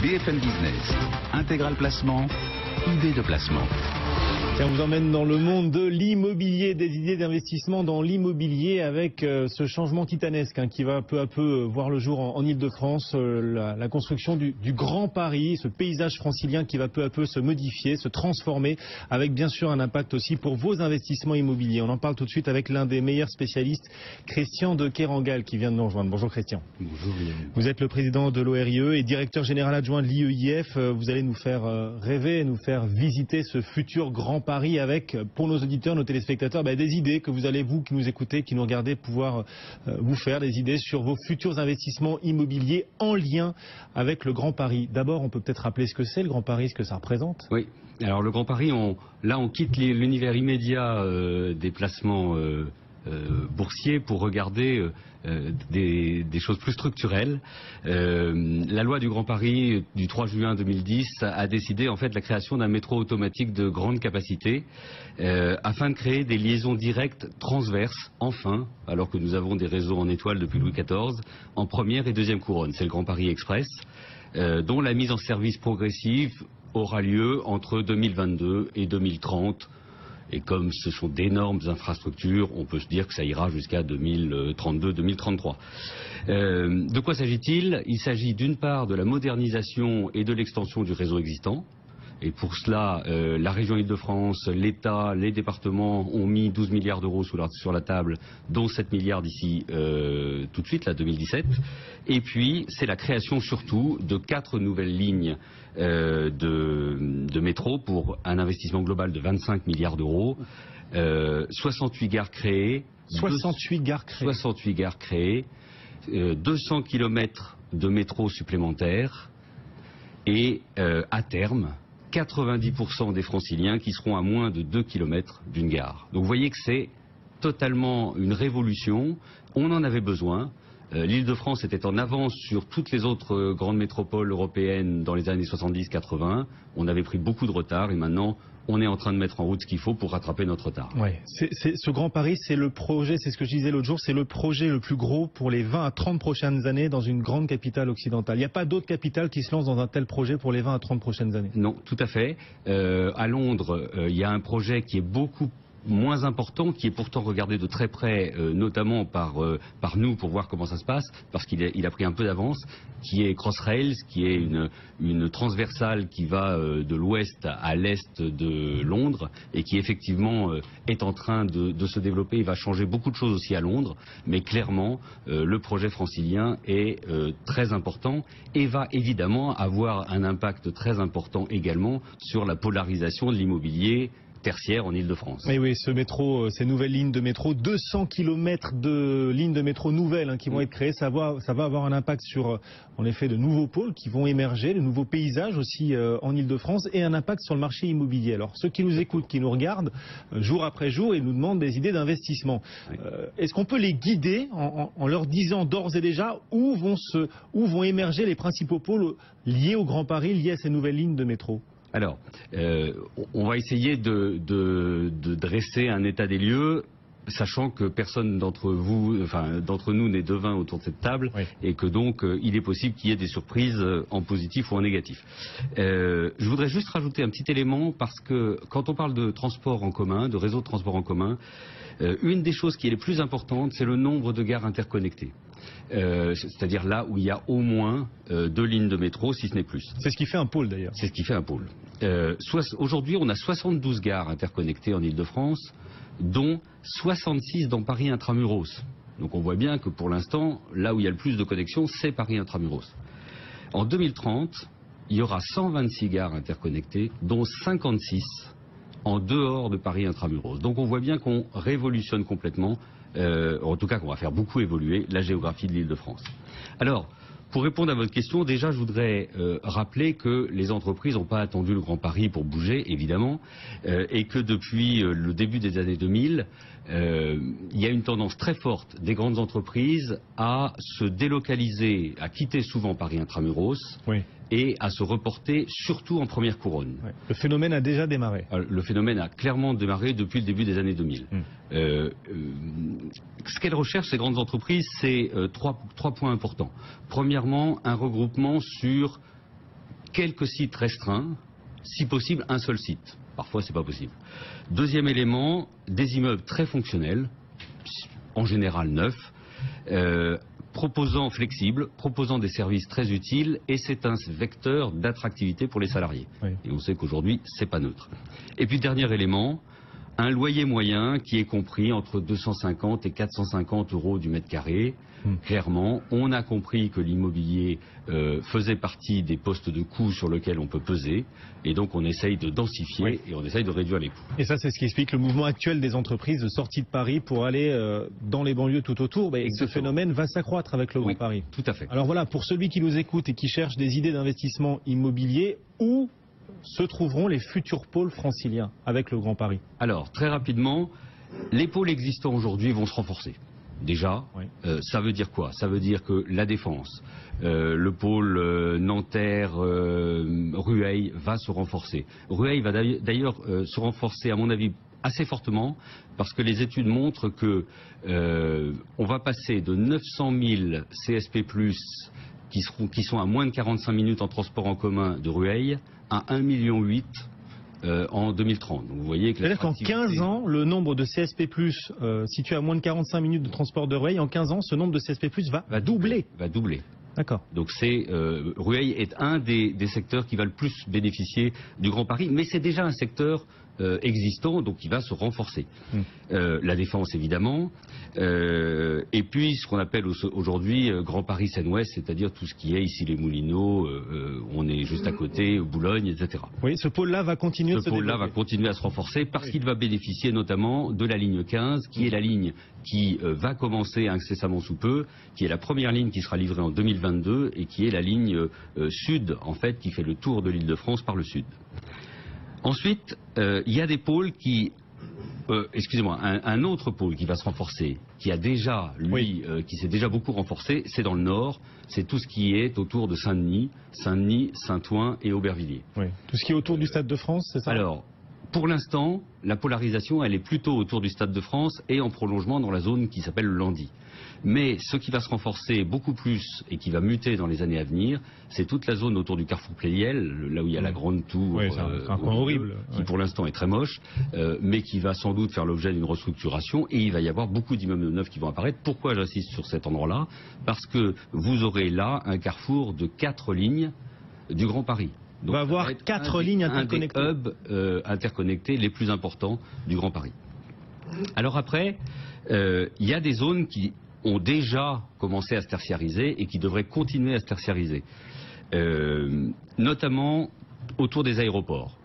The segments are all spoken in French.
BFM Business, Intégral Placement, idée de placement. On vous emmène dans le monde de l'immobilier, des idées d'investissement dans l'immobilier avec ce changement titanesque qui va peu à peu voir le jour en Ile-de-France, la construction du Grand Paris, ce paysage francilien qui va peu à peu se modifier, se transformer, avec bien sûr un impact aussi pour vos investissements immobiliers. On en parle tout de suite avec l'un des meilleurs spécialistes, Christian de Kerangal, qui vient de nous rejoindre. Bonjour Christian. Bonjour. Vous êtes le président de l'ORIE et directeur général adjoint de l'IEIF. Vous allez nous faire rêver, nous faire visiter ce futur Grand Paris avec, pour nos auditeurs, nos téléspectateurs, des idées que vous allez, vous qui nous écoutez, qui nous regardez, pouvoir vous faire des idées sur vos futurs investissements immobiliers en lien avec le Grand Paris. D'abord, on peut peut-être rappeler ce que c'est le Grand Paris, ce que ça représente. Oui, alors le Grand Paris, on quitte l'univers immédiat des placements boursiers pour regarder des choses plus structurelles. La loi du Grand Paris du 3 juin 2010 a décidé en fait la création d'un métro automatique de grande capacité afin de créer des liaisons directes transverses, enfin, alors que nous avons des réseaux en étoile depuis Louis XIV, en première et deuxième couronne. C'est le Grand Paris Express, dont la mise en service progressive aura lieu entre 2022 et 2030. Et comme ce sont d'énormes infrastructures, on peut se dire que ça ira jusqu'à 2032-2033. De quoi s'agit-il? Il s'agit d'une part de la modernisation et de l'extension du réseau existant. Et pour cela, la région Île-de-France, l'État, les départements ont mis 12 milliards d'euros sur la table, dont 7 milliards d'ici tout de suite, là, 2017. Et puis, c'est la création surtout de 4 nouvelles lignes de métro pour un investissement global de 25 milliards d'euros. 68 gares créées. 68 gares créées. 68 gares créées. 200 kilomètres de métro supplémentaires. Et à terme, 90% des franciliens qui seront à moins de 2 km d'une gare. Donc vous voyez que c'est totalement une révolution. On en avait besoin. L'Île-de-France était en avance sur toutes les autres grandes métropoles européennes dans les années 70-80. On avait pris beaucoup de retard et maintenant on est en train de mettre en route ce qu'il faut pour rattraper notre retard. Ouais. Ce Grand Paris, c'est le projet, c'est ce que je disais l'autre jour, c'est le projet le plus gros pour les 20 à 30 prochaines années dans une grande capitale occidentale. Il n'y a pas d'autre capitale qui se lance dans un tel projet pour les 20 à 30 prochaines années. Non, tout à fait. À Londres, il y a un projet qui est beaucoup moins important, qui est pourtant regardé de très près, notamment par nous pour voir comment ça se passe, parce qu'il a pris un peu d'avance, qui est Crossrails, qui est une transversale qui va de l'ouest à l'est de Londres et qui effectivement est en train de se développer. Il va changer beaucoup de choses aussi à Londres, mais clairement le projet francilien est très important et va évidemment avoir un impact très important également sur la polarisation de l'immobilier tertiaire en Ile-de-France. Oui, ce métro, ces nouvelles lignes de métro, 200 km de lignes de métro nouvelles qui vont être créées, ça va avoir un impact sur, en effet, de nouveaux pôles qui vont émerger, de nouveaux paysages aussi en Ile-de-France et un impact sur le marché immobilier. Alors, ceux qui nous écoutent, qui nous regardent jour après jour, ils nous demandent des idées d'investissement. Oui. Est-ce qu'on peut les guider en leur disant d'ores et déjà où vont émerger les principaux pôles liés au Grand Paris, liés à ces nouvelles lignes de métro? Alors, on va essayer de dresser un état des lieux, sachant que personne d'entre nous n'est devin autour de cette table, oui. Et que donc il est possible qu'il y ait des surprises en positif ou en négatif. Je voudrais juste rajouter un petit élément, parce que quand on parle de transport en commun, de réseau de transport en commun, une des choses qui est les plus importantes, c'est le nombre de gares interconnectées. C'est-à-dire là où il y a au moins 2 lignes de métro, si ce n'est plus. C'est ce qui fait un pôle d'ailleurs. C'est ce qui fait un pôle. Aujourd'hui, on a 72 gares interconnectées en Ile-de-France, dont 66 dans Paris Intramuros. Donc on voit bien que pour l'instant, là où il y a le plus de connexions, c'est Paris Intramuros. En 2030, il y aura 126 gares interconnectées, dont 56 en dehors de Paris Intramuros. Donc on voit bien qu'on révolutionne complètement, en tout cas qu'on va faire beaucoup évoluer la géographie de l'Île-de-France. Alors, pour répondre à votre question, déjà je voudrais rappeler que les entreprises n'ont pas attendu le Grand Paris pour bouger, évidemment, et que depuis le début des années 2000, il y a une tendance très forte des grandes entreprises à se délocaliser, à quitter souvent Paris Intramuros, oui. Et à se reporter surtout en première couronne. Ouais. Le phénomène a déjà démarré. Le phénomène a clairement démarré depuis le début des années 2000. Ce qu'elles recherchent, ces grandes entreprises, c'est trois points importants. Premièrement, un regroupement sur quelques sites restreints, si possible un seul site. Parfois c'est pas possible. Deuxième élément, des immeubles très fonctionnels, en général neufs, flexibles, proposant des services très utiles, et c'est un vecteur d'attractivité pour les salariés. Oui. Et on sait qu'aujourd'hui c'est pas neutre. Et puis dernier élément, un loyer moyen qui est compris entre 250 et 450 euros du mètre carré. Clairement, on a compris que l'immobilier faisait partie des postes de coûts sur lesquels on peut peser, et donc on essaye de densifier et on essaye de réduire les coûts. Et ça, c'est ce qui explique le mouvement actuel des entreprises de sortie de Paris pour aller dans les banlieues tout autour. Et ce phénomène va s'accroître avec le Grand Paris. Tout à fait. Alors voilà, pour celui qui nous écoute et qui cherche des idées d'investissement immobilier, où se trouveront les futurs pôles franciliens avec le Grand Paris? Alors, très rapidement, les pôles existants aujourd'hui vont se renforcer. Déjà, ça veut dire quoi? Ça veut dire que la Défense, le pôle Nanterre, Rueil va se renforcer. Rueil va d'ailleurs se renforcer, à mon avis, assez fortement, parce que les études montrent que on va passer de 900 000 CSP+, qui sont à moins de 45 minutes en transport en commun de Rueil, à 1,8 million en 2030. Donc vous voyez que c'est-à-dire qu'en 15 ans, le nombre de CSP+, situé à moins de 45 minutes de transport de Rueil, en 15 ans, ce nombre de CSP+, va doubler. Va doubler. D'accord. Donc Rueil est un des secteurs qui va le plus bénéficier du Grand Paris, mais c'est déjà un secteur existant, donc qui va se renforcer. La Défense, évidemment, et puis ce qu'on appelle aujourd'hui Grand Paris Seine-Ouest, c'est-à-dire tout ce qui est ici les Moulineaux, on est juste à côté, Boulogne, etc. Oui, ce pôle-là va continuer à se développer. Ce pôle-là va continuer à se renforcer parce qu'il va bénéficier notamment de la ligne 15, qui est la ligne qui va commencer incessamment sous peu, qui est la première ligne qui sera livrée en 2022 et qui est la ligne sud, en fait, qui fait le tour de l'Île-de-France par le sud. Ensuite, il y a des pôles qui... un autre pôle qui va se renforcer, qui a déjà, lui, qui s'est déjà beaucoup renforcé, c'est dans le nord, c'est tout ce qui est autour de Saint-Denis, Saint-Ouen et Aubervilliers. Oui. Tout ce qui est autour du Stade de France, c'est ça? Alors, pour l'instant, la polarisation, elle est plutôt autour du Stade de France et en prolongement dans la zone qui s'appelle le Landy. Mais ce qui va se renforcer beaucoup plus et qui va muter dans les années à venir, c'est toute la zone autour du carrefour Pleyel, là où il y a la grande tour, c'est un coin horrible, qui pour l'instant est très moche, mais qui va sans doute faire l'objet d'une restructuration, et il va y avoir beaucoup d'immeubles neufs qui vont apparaître. Pourquoi j'insiste sur cet endroit-là? Parce que vous aurez là un carrefour de 4 lignes du Grand Paris. Donc, on va avoir 4 lignes interconnectées. Un des hubs interconnectés les plus importants du Grand Paris. Alors après, il y a des zones qui ont déjà commencé à se tertiariser et qui devraient continuer à se tertiariser, notamment autour des aéroports.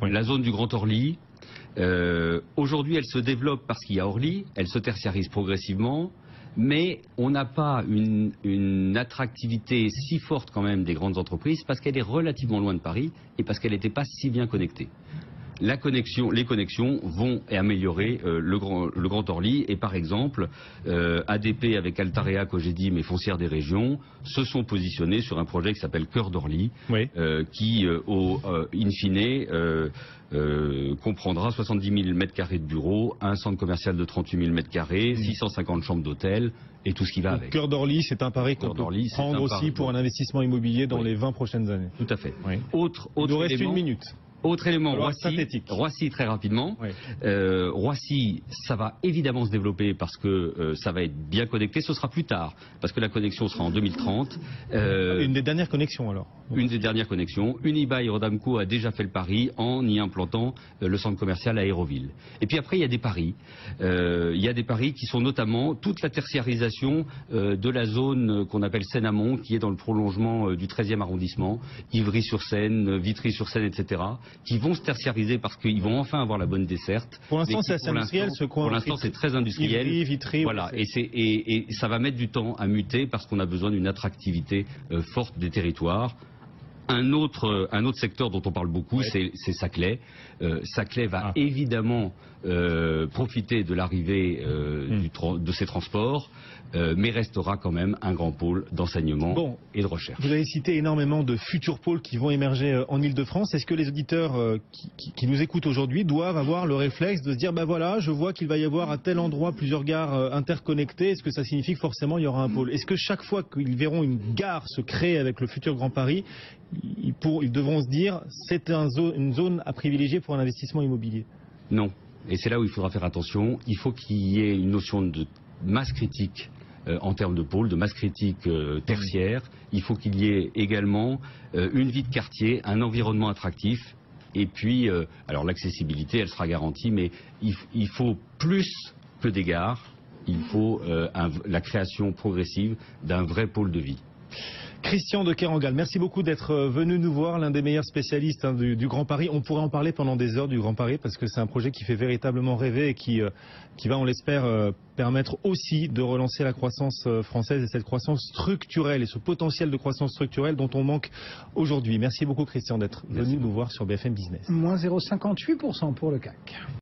La zone du Grand Orly, aujourd'hui elle se développe parce qu'il y a Orly, elle se tertiarise progressivement, mais on n'a pas une attractivité si forte quand même des grandes entreprises parce qu'elle est relativement loin de Paris et parce qu'elle n'était pas si bien connectée. Les connexions vont améliorer le Grand Orly, et par exemple ADP avec Altarea, Cogedim et Foncière des Régions se sont positionnés sur un projet qui s'appelle Cœur d'Orly, qui in fine comprendra 70 000 m² de bureaux, un centre commercial de 38 000 m², 650 chambres d'hôtel et tout ce qui va avec. Cœur d'Orly, c'est un pari qu'on peut prendre aussi pour un investissement immobilier dans les 20 prochaines années. Tout à fait. Autre Il nous reste une minute. Autre élément, Roissy très rapidement. Roissy, ça va évidemment se développer parce que ça va être bien connecté. Ce sera plus tard, parce que la connexion sera en 2030. Une des dernières connexions alors. Une des dernières connexions. Unibail Rodamco a déjà fait le pari en y implantant le centre commercial à Aéroville. Et puis après, il y a des paris. Il y a des paris qui sont notamment toute la tertiarisation de la zone qu'on appelle Seine-Amont, qui est dans le prolongement du 13e arrondissement, Ivry-sur-Seine, Vitry-sur-Seine, etc., qui vont se tertiariser parce qu'ils vont enfin avoir la bonne desserte. Pour l'instant, c'est assez industriel ce coin. Pour l'instant, c'est très industriel. Vitry, voilà, et ça va mettre du temps à muter parce qu'on a besoin d'une attractivité forte des territoires. Un autre secteur dont on parle beaucoup, c'est Saclay. Saclay va évidemment profiter de l'arrivée de ces transports, mais restera quand même un grand pôle d'enseignement et de recherche. Vous avez cité énormément de futurs pôles qui vont émerger en Ile-de-France. Est-ce que les auditeurs qui nous écoutent aujourd'hui doivent avoir le réflexe de se dire, ben voilà, je vois qu'il va y avoir à tel endroit plusieurs gares interconnectées. Est-ce que ça signifie que forcément il y aura un pôle? Est-ce que chaque fois qu'ils verront une gare se créer avec le futur Grand Paris, ils devront se dire c'est une zone à privilégier pour un investissement immobilier. Non. Et c'est là où il faudra faire attention. Il faut qu'il y ait une notion de masse critique en termes de pôle, de masse critique tertiaire. Il faut qu'il y ait également une vie de quartier, un environnement attractif. Et puis, alors l'accessibilité, elle sera garantie, mais il faut plus que des gares. Il faut la création progressive d'un vrai pôle de vie. Christian de Kerangal, merci beaucoup d'être venu nous voir, l'un des meilleurs spécialistes du Grand Paris. On pourrait en parler pendant des heures du Grand Paris parce que c'est un projet qui fait véritablement rêver et qui va, on l'espère, permettre aussi de relancer la croissance française et cette croissance structurelle et ce potentiel de croissance structurelle dont on manque aujourd'hui. Merci beaucoup Christian d'être venu nous voir sur BFM Business. Moins 0,58% pour le CAC.